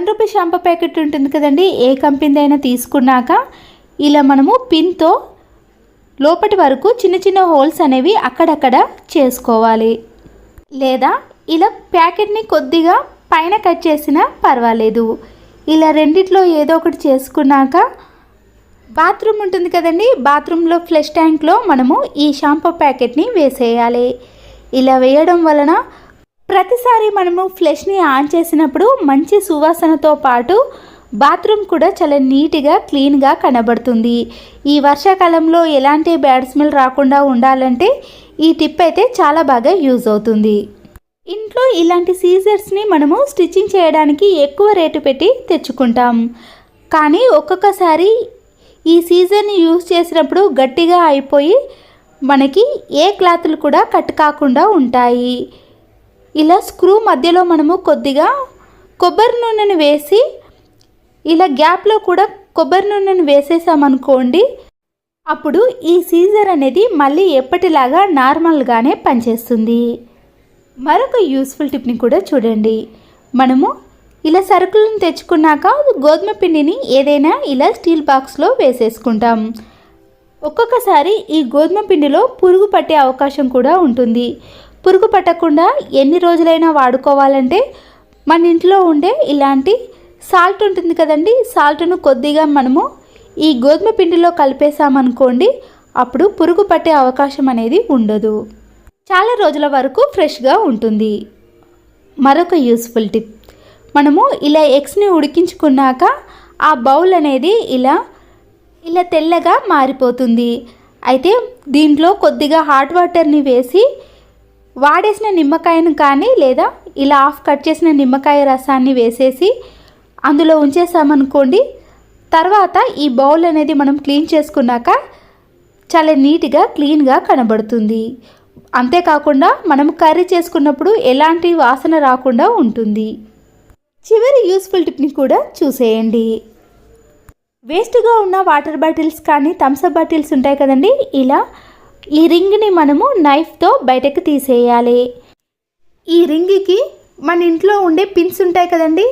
Rupee shampoo packet ఉంటుంది కదండి, ఏ కంపెనీదైనా తీసుకున్నాక ఇలా మనము పిన్తో లోపటి వరకు చిన్న చిన్న హోల్స్ అనేవి అక్కడక్కడ చేసుకోవాలి. లేదా ఇలా ప్యాకెట్ని కొద్దిగా పైన కట్ చేసినా పర్వాలేదు. ఇలా రెండిట్లో ఏదో ఒకటి చేసుకున్నాక బాత్రూమ్ ఉంటుంది కదండి, బాత్రూంలో ఫ్లష్ ట్యాంక్లో మనము ఈ షాంపూ ప్యాకెట్ని వేసేయాలి. ఇలా వేయడం వలన ప్రతిసారి మనము ఫ్లష్ని ఆన్ చేసినప్పుడు మంచి సువాసనతో పాటు బాత్రూమ్ కూడా చాలా నీట్గా క్లీన్గా కనబడుతుంది. ఈ వర్షాకాలంలో ఎలాంటి బ్యాడ్ స్మెల్ రాకుండా ఉండాలంటే ఈ టిప్ అయితే చాలా బాగా యూజ్ అవుతుంది. ఇంట్లో ఇలాంటి సీజర్స్ని మనము స్టిచ్చింగ్ చేయడానికి ఎక్కువ రేటు పెట్టి తెచ్చుకుంటాం. కానీ ఒక్కొక్కసారి ఈ సీజర్ని యూజ్ చేసినప్పుడు గట్టిగా అయిపోయి మనకి ఏ క్లాతులు కూడా కట్ కాకుండా ఉంటాయి. ఇలా స్క్రూ మధ్యలో మనము కొద్దిగా కొబ్బరి నూనెను వేసి ఇలా గ్యాప్లో కూడా కొబ్బరి నూనెను వేసేసామనుకోండి, అప్పుడు ఈ సీజర్ అనేది మళ్ళీ ఎప్పటిలాగా నార్మల్గానే పనిచేస్తుంది. మరొక యూస్ఫుల్ టిప్ని కూడా చూడండి. మనము ఇలా సరుకులను తెచ్చుకున్నాక గోధుమ పిండిని ఏదైనా ఇలా స్టీల్ బాక్స్లో వేసేసుకుంటాం. ఒక్కొక్కసారి ఈ గోధుమ పిండిలో పురుగు పట్టే అవకాశం కూడా ఉంటుంది. పురుగు పట్టకుండా ఎన్ని రోజులైనా వాడుకోవాలంటే మన ఇంట్లో ఉండే ఇలాంటి సాల్ట్ ఉంటుంది కదండి, సాల్ట్ను కొద్దిగా మనము ఈ గోధుమ పిండిలో కలిపేసామనుకోండి, అప్పుడు పురుగు పట్టే అవకాశం అనేది ఉండదు. చాలా రోజుల వరకు ఫ్రెష్గా ఉంటుంది. మరొక యూస్ఫుల్ టిప్, మనము ఇలా ఎగ్స్ని ఉడికించుకున్నాక ఆ బౌల్ అనేది ఇలా తెల్లగా మారిపోతుంది. అయితే దీంట్లో కొద్దిగా హాట్ వాటర్ని వేసి వాడేసిన నిమ్మకాయను కానీ లేదా ఇలా హాఫ్ కట్ చేసిన నిమ్మకాయ రసాన్ని వేసేసి అందులో ఉంచేసామనుకోండి, తర్వాత ఈ బౌల్ అనేది మనం క్లీన్ చేసుకున్నాక చాలా నీట్గా క్లీన్గా కనబడుతుంది. అంతేకాకుండా మనం కర్రీ చేసుకున్నప్పుడు ఎలాంటి వాసన రాకుండా ఉంటుంది. చివరి యూస్ఫుల్ టిప్ని కూడా చూసేయండి. వేస్ట్గా ఉన్న వాటర్ బాటిల్స్ కానీ థమ్స్అప్ బాటిల్స్ ఉంటాయి కదండి, ఇలా ఈ రింగ్ని మనము నైఫ్తో బయటకు తీసేయాలి. ఈ రింగ్కి మన ఇంట్లో ఉండే పిన్స్ ఉంటాయి కదండి,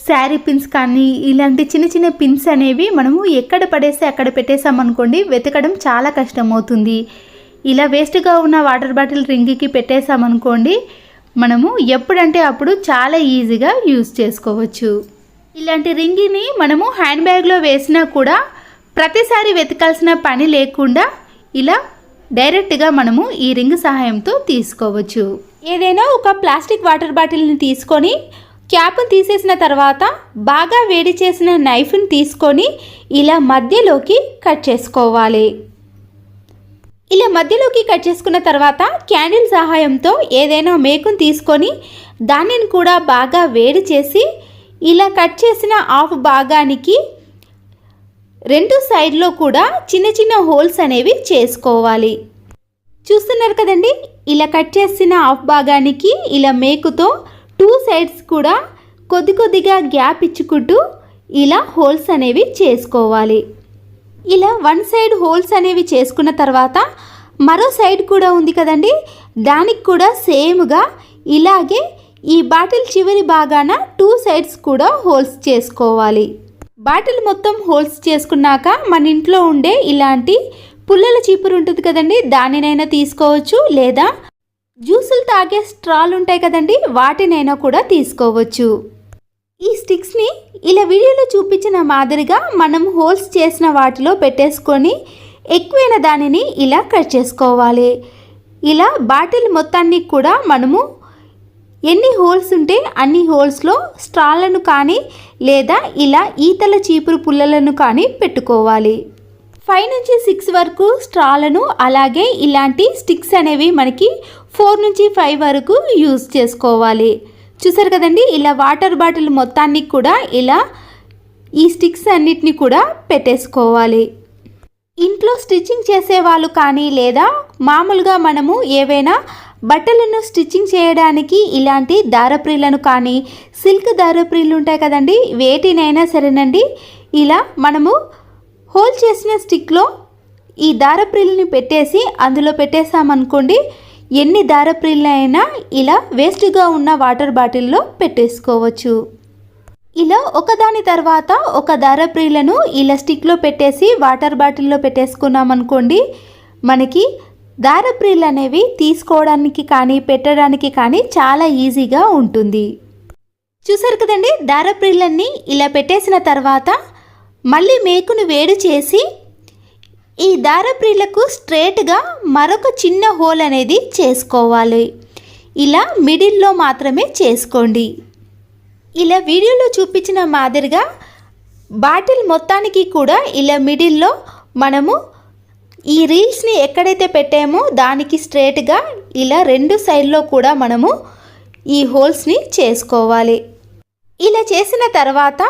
శారీ పిన్స్ కానీ ఇలాంటి చిన్న చిన్న పిన్స్ అనేవి మనము ఎక్కడ పడేస్తే అక్కడ పెట్టేసామనుకోండి, వెతకడం చాలా కష్టమవుతుంది. ఇలా వేస్ట్గా ఉన్న వాటర్ బాటిల్ రింగ్కి పెట్టేసామనుకోండి, మనము ఎప్పుడంటే అప్పుడు చాలా ఈజీగా యూజ్ చేసుకోవచ్చు. ఇలాంటి రింగిని మనము హ్యాండ్ బ్యాగ్లో వేసినా కూడా ప్రతిసారి వెతకాల్సిన పని లేకుండా ఇలా డైరెక్ట్గా మనము ఈ రింగ్ సహాయంతో తీసుకోవచ్చు. ఏదైనా ఒక ప్లాస్టిక్ వాటర్ బాటిల్ని తీసుకొని క్యాప్ తీసేసిన తర్వాత బాగా వేడి చేసిన నైఫ్ని తీసుకొని ఇలా మధ్యలోకి కట్ చేసుకోవాలి. ఇలా మధ్యలోకి కట్ చేసుకున్న తర్వాత క్యాండిల్ సహాయంతో ఏదైనా మేకును తీసుకొని దానిని కూడా బాగా వేడి చేసి ఇలా కట్ చేసిన హాఫ్ భాగానికి రెండు సైడ్లో కూడా చిన్న చిన్న హోల్స్ అనేవి చేసుకోవాలి. చూస్తున్నారు కదండి, ఇలా కట్ చేసిన హాఫ్ భాగానికి ఇలా మేకుతో టూ సైడ్స్ కూడా కొద్దిగా గ్యాప్ ఇచ్చుకుంటూ ఇలా హోల్స్ అనేవి చేసుకోవాలి. ఇలా వన్ సైడ్ హోల్స్ అనేవి చేసుకున్న తర్వాత మరో సైడ్ కూడా ఉంది కదండి, దానికి కూడా సేమ్గా ఇలాగే ఈ బాటిల్ చివరి భాగాన టూ సైడ్స్ కూడా హోల్స్ చేసుకోవాలి. బాటిల్ మొత్తం హోల్స్ చేసుకున్నాక మన ఇంట్లో ఉండే ఇలాంటి పుల్లల చీపురు ఉంటుంది కదండి, దానినైనా తీసుకోవచ్చు. లేదా జ్యూసులు తాగే స్ట్రాలు ఉంటాయి కదండి, వాటినైనా కూడా తీసుకోవచ్చు. ఈ స్టిక్స్ని ఇలా వీడియోలో చూపించిన మాదిరిగా మనం హోల్స్ చేసిన వాటిలో పెట్టేసుకొని ఎక్కువైన దానిని ఇలా కట్ చేసుకోవాలి. ఇలా బాటిల్ మొత్తాన్ని కూడా మనము ఎన్ని హోల్స్ ఉంటే అన్ని హోల్స్లో స్ట్రాలను కానీ లేదా ఇలా ఈతల చీపురు పుల్లలను కానీ పెట్టుకోవాలి. 5 నుంచి 6 వరకు స్ట్రాలను, అలాగే ఇలాంటి స్టిక్స్ అనేవి మనకి 4 నుంచి 5 వరకు యూజ్ చేసుకోవాలి. చూసారు కదండి, ఇలా వాటర్ బాటిల్ మొత్తాన్ని కూడా ఇలా ఈ స్టిక్స్ అన్నిటిని కూడా పెట్టేసుకోవాలి. ఇంట్లో స్టిచ్చింగ్ చేసేవాళ్ళు కానీ లేదా మామూలుగా మనము ఏవైనా బట్టలను స్టిచ్చింగ్ చేయడానికి ఇలాంటి దారప్రీలను కానీ సిల్క్ దారప్రీలు ఉంటాయి కదండి, వేటినైనా సరేనండి, ఇలా మనము హోల్ చేసిన స్టిక్లో ఈ దారప్రీల్ని పెట్టేసి అందులో పెట్టేసామనుకోండి, ఎన్ని దారప్రీలైనా ఇలా వేస్ట్గా ఉన్న వాటర్ బాటిల్లో పెట్టేసుకోవచ్చు. ఇలా ఒకదాని తర్వాత ఒక దారపు రీలను ఇలా స్టిక్లో పెట్టేసి వాటర్ బాటిల్లో పెట్టేసుకున్నాం అనుకోండి, మనకి దారపు రీలు అనేవి తీసుకోవడానికి కానీ పెట్టడానికి కానీ చాలా ఈజీగా ఉంటుంది. చూసారు కదండి, దారపు రీలన్నీ ఇలా పెట్టేసిన తర్వాత మళ్ళీ మేకును వేడి చేసి ఈ దారపు రీలకు స్ట్రేట్గా మరొక చిన్న హోల్ అనేది చేసుకోవాలి. ఇలా మిడిల్లో మాత్రమే చేసుకోండి. ఇలా వీడియోలో చూపించిన మాదిరిగా బాటిల్ మొత్తానికి కూడా ఇలా మిడిల్లో మనము ఈ రీల్స్ని ఎక్కడైతే పెట్టామో దానికి స్ట్రేట్గా ఇలా రెండు సైడ్లో కూడా మనము ఈ హోల్స్ని చేసుకోవాలి. ఇలా చేసిన తర్వాత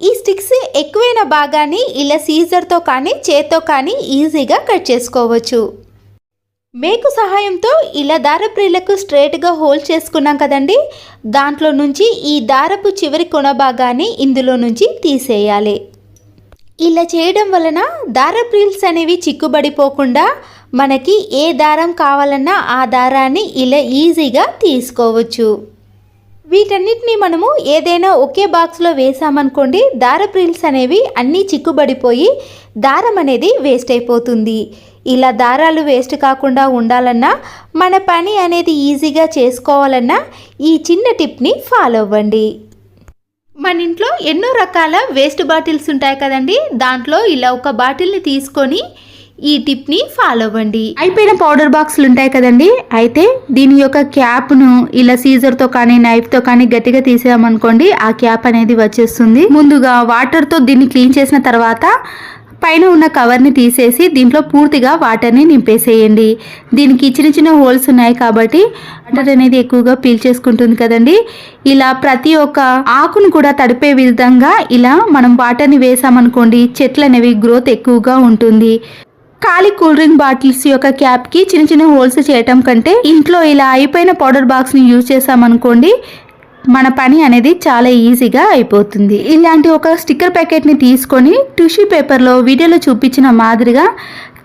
ఈ స్టిక్స్ ఎక్కువైన భాగాన్ని ఇలా సీజర్తో కానీ చేత్తో కానీ ఈజీగా కట్ చేసుకోవచ్చు. మేకు సహాయంతో ఇలా దారపు రీలకు స్ట్రేట్గా హోల్ చేసుకున్నాం కదండి, దాంట్లో నుంచి ఈ దారపు చివరి కొన భాగాన్ని ఇందులో నుంచి తీసేయాలి. ఇలా చేయడం వలన దారపు రీల్స్ అనేవి చిక్కుబడిపోకుండా మనకి ఏ దారం కావాలన్నా ఆ దారాన్ని ఇలా ఈజీగా తీసుకోవచ్చు. వీటన్నిటిని మనము ఏదైనా ఒకే బాక్స్లో వేసామనుకోండి, దారపు రీల్స్ అనేవి అన్నీ చిక్కుబడిపోయి దారం అనేది వేస్ట్ అయిపోతుంది. ఇలా దారాలు వేస్ట్ కాకుండా ఉండాలన్నా, మన పని అనేది ఈజీగా చేసుకోవాలన్నా ఈ చిన్న టిప్ని ఫాలో అవ్వండి. మన ఇంట్లో ఎన్నో రకాల వేస్ట్ బాటిల్స్ ఉంటాయి కదండి, దాంట్లో ఇలా ఒక బాటిల్ని తీసుకొని ఈ టిప్ని ఫాలో అవ్వండి. అయిపోయిన పౌడర్ బాక్సులు ఉంటాయి కదండి, అయితే దీని యొక్క క్యాప్ను ఇలా సీజర్తో కానీ నైఫ్తో కానీ గట్టిగా తీసామనుకోండి, ఆ క్యాప్ అనేది వచ్చేస్తుంది. ముందుగా వాటర్తో దీన్ని క్లీన్ చేసిన తర్వాత పైన ఉన్న కవర్ని తీసేసి దీంట్లో పూర్తిగా వాటర్ని నింపేసేయండి. దీనికి చిన్న చిన్న హోల్స్ ఉన్నాయి కాబట్టి వాటర్ అనేది ఎక్కువగా పీల్చేసుకుంటుంది కదండి. ఇలా ప్రతి ఒక్క ఆకును కూడా తడిపే విధంగా ఇలా మనం వాటర్ని వేసామనుకోండి, చెట్లు అనేవి గ్రోత్ ఎక్కువగా ఉంటుంది. ఖాళీ కూల్ డ్రింక్ బాటిల్స్ యొక్క క్యాప్కి చిన్న చిన్న హోల్స్ చేయటం కంటే ఇంట్లో ఇలా అయిపోయిన పౌడర్ బాక్స్ని యూజ్ చేసామనుకోండి, మన పని అనేది చాలా ఈజీగా అయిపోతుంది. ఇలాంటి ఒక స్టిక్కర్ ప్యాకెట్ని తీసుకొని టిష్యూ పేపర్లో వీడియోలో చూపించిన మాదిరిగా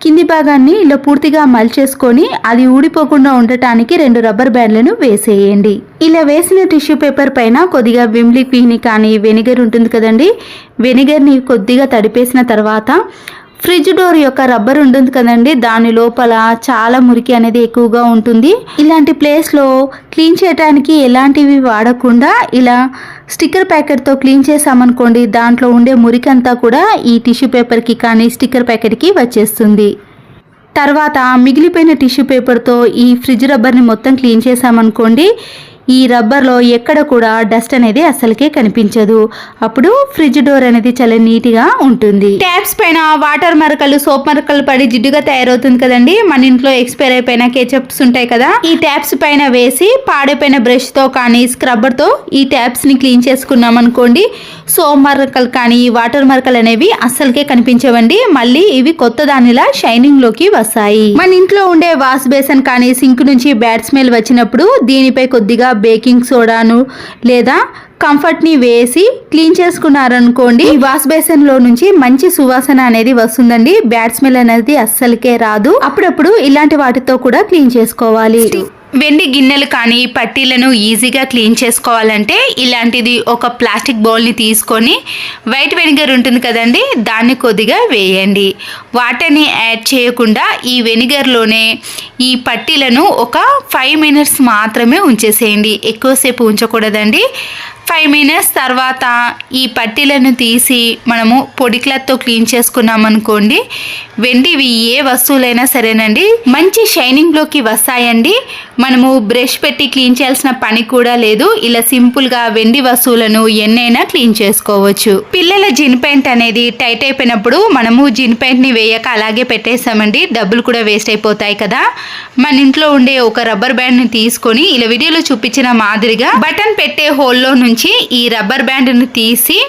కింది భాగాన్ని ఇలా పూర్తిగా మలిచేసుకొని అది ఊడిపోకుండా ఉండటానికి 2 రబ్బర్ బ్యాండ్లను వేసేయండి. ఇలా వేసిన టిష్యూ పేపర్ పైన కొద్దిగా విమ్ లిక్విడ్ని కానీ వెనిగర్ ఉంటుంది కదండి, వెనిగర్ని కొద్దిగా తడిపేసిన తర్వాత ఫ్రిడ్జ్ డోర్ యొక్క రబ్బర్ ఉంటుంది కదండి, దాని లోపల చాలా మురికి అనేది ఎక్కువగా ఉంటుంది. ఇలాంటి ప్లేస్లో క్లీన్ చేయడానికి ఎలాంటివి వాడకుండా ఇలా స్టిక్కర్ ప్యాకెట్తో క్లీన్ చేసామనుకోండి, దాంట్లో ఉండే మురికి అంతా కూడా ఈ టిష్యూ పేపర్కి కానీ స్టిక్కర్ ప్యాకెట్కి వచ్చేస్తుంది. తర్వాత మిగిలిపోయిన టిష్యూ పేపర్తో ఈ ఫ్రిడ్జ్ రబ్బర్ని మొత్తం క్లీన్ చేసామనుకోండి, ఈ రబ్బర్లో ఎక్కడ కూడా డస్ట్ అనేది అస్సలకే కనిపించదు. అప్పుడు ఫ్రిడ్జ్ డోర్ అనేది చాలా నీట్గా ఉంటుంది. ట్యాప్స్ పైన వాటర్ మరకలు, సోప్ మరకలు పడి జిడ్డుగా తయారవుతుంది కదండి, మన ఇంట్లో ఎక్స్పైర్ అయిపోయిన కేచప్స్ ఉంటాయి కదా, ఈ ట్యాప్స్ పైన వేసి పాడైపోయిన బ్రష్తో కానీ స్క్రబ్బర్తో ఈ ట్యాప్స్ని క్లీన్ చేసుకున్నాం అనుకోండి, సోప్ మరకలు కానీ వాటర్ మరకలు అనేవి అస్సలకే కనిపించవండి. మళ్ళీ ఇవి కొత్త దానిలా షైనింగ్ లోకి వస్తాయి. మన ఇంట్లో ఉండే వాష్ బేసిన్ కానీ సింక్ నుంచి బ్యాడ్ స్మెల్ వచ్చినప్పుడు దీనిపై కొద్దిగా బేకింగ్ సోడాను లేదా కంఫర్ట్ని వేసి క్లీన్ చేసుకున్నారనుకోండి, ఈ వాష్ బేసిన్ లో నుంచి మంచి సువాసన అనేది వస్తుందండి. బ్యాడ్ స్మెల్ అనేది అస్సలకే రాదు. అప్పుడప్పుడు ఇలాంటి వాటితో కూడా క్లీన్ చేసుకోవాలి. వెండి గిన్నెలు కానీ పట్టీలను ఈజీగా క్లీన్ చేసుకోవాలంటే ఇలాంటిది ఒక ప్లాస్టిక్ బౌల్ని తీసుకొని వైట్ వెనిగర్ ఉంటుంది కదండి, దాన్ని కొద్దిగా వేయండి. వాటర్ని యాడ్ చేయకుండా ఈ వెనిగర్లోనే ఈ పట్టీలను ఒక 5 మినిట్స్ మాత్రమే ఉంచేసేయండి, ఎక్కువసేపు ఉంచకూడదండి. 5 మినిట్స్ తర్వాత ఈ పట్టీలను తీసి మనము పొడి క్లాత్తో క్లీన్ చేసుకున్నాం అనుకోండి, వెండివి ఏ వస్తువులైనా సరేనండి మంచి షైనింగ్లోకి వస్తాయండి. మనము బ్రష్ పెట్టి క్లీన్ చేయాల్సిన పని కూడా లేదు. ఇలా సింపుల్గా వెండి వస్తువులను ఎన్నైనా క్లీన్ చేసుకోవచ్చు. పిల్లల జిన్ పెయింట్ అనేది టైట్ అయిపోయినప్పుడు మనము జిన్ పెయింట్ని వేయక అలాగే పెట్టేస్తామండి, డబ్బులు కూడా వేస్ట్ అయిపోతాయి కదా. మన ఇంట్లో ఉండే ఒక రబ్బర్ బ్యాండ్ని తీసుకొని ఇలా వీడియోలో చూపించిన మాదిరిగా బటన్ పెట్టే హోల్లో నుంచి ఈ రబ్బర్ బ్యాండ్ని తీసి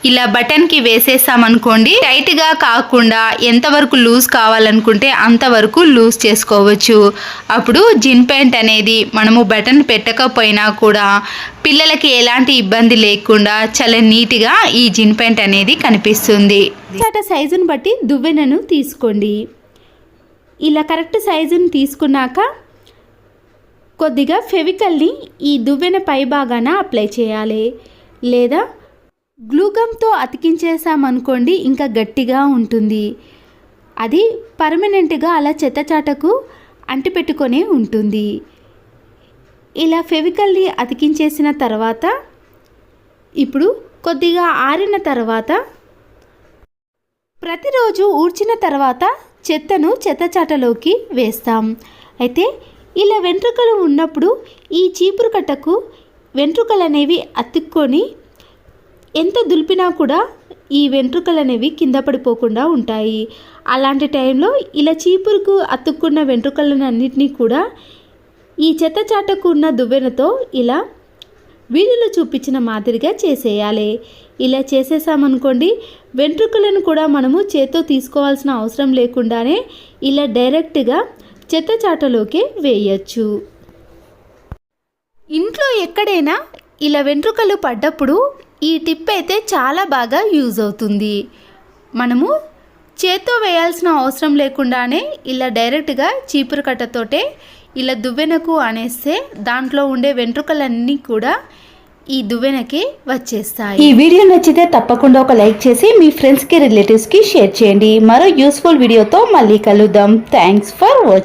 ఇలా బటన్కి వేసేసామనుకోండి, టైట్గా కాకుండా ఎంతవరకు లూజ్ కావాలనుకుంటే అంతవరకు లూజ్ చేసుకోవచ్చు. అప్పుడు జిన్ పెయింట్ అనేది మనము బటన్ పెట్టకపోయినా కూడా పిల్లలకి ఎలాంటి ఇబ్బంది లేకుండా చాలా నీట్గా ఈ జిన్ పెయింట్ అనేది కనిపిస్తుంది. సైజును బట్టి దువ్వెనను తీసుకోండి. ఇలా కరెక్ట్ సైజును తీసుకున్నాక కొద్దిగా ఫెవికల్ని ఈ దువ్వెన పై భాగాన అప్లై చేయాలి, లేదా గ్లూగమ్తో అతికించేసామనుకోండి ఇంకా గట్టిగా ఉంటుంది. అది పర్మనెంట్గా అలా చెత్తచాటకు అంటిపెట్టుకొని ఉంటుంది. ఇలా ఫెవికల్ని అతికించేసిన తర్వాత ఇప్పుడు కొద్దిగా ఆరిన తర్వాత ప్రతిరోజు ఊడ్చిన తర్వాత చెత్తను చెత్తచాటలోకి వేస్తాం. అయితే ఇలా వెంట్రుకలు ఉన్నప్పుడు ఈ చీపురు కట్టకు వెంట్రుకలు అనేవి అతుక్కొని ఎంత దులిపినా కూడా ఈ వెంట్రుకలు అనేవి కింద పడిపోకుండా ఉంటాయి. అలాంటి టైంలో ఇలా చీపురుకు అతుక్కున్న వెంట్రుకలన్నింటినీ కూడా ఈ చెత్తచాటకు ఉన్న దువ్వెనతో ఇలా వీడియోలో చూపించిన మాదిరిగా చేసేయాలి. ఇలా చేసేసామనుకోండి వెంట్రుకలను కూడా మనము చేత్తో తీసుకోవాల్సిన అవసరం లేకుండానే ఇలా డైరెక్ట్గా చెత్తచాటలోకి వేయచ్చు. ఇంట్లో ఎక్కడైనా ఇలా వెంట్రుకలు పడ్డప్పుడు ఈ టిప్ అయితే చాలా బాగా యూజ్ అవుతుంది. మనము చేత్తో వేయాల్సిన అవసరం లేకుండానే ఇలా డైరెక్ట్గా చీపురు కట్టతోటే ఇలా దువ్వెనకు అనేస్తే దాంట్లో ఉండే వెంట్రుకలన్నీ కూడా ఈ దువ్వెనకి వచ్చేస్తాయి. ఈ వీడియో నచ్చితే తప్పకుండా ఒక లైక్ చేసి మీ ఫ్రెండ్స్కి రిలేటివ్స్కి షేర్ చేయండి. మరో యూస్ఫుల్ వీడియోతో మళ్ళీ కలుద్దాం. Thanks for watching.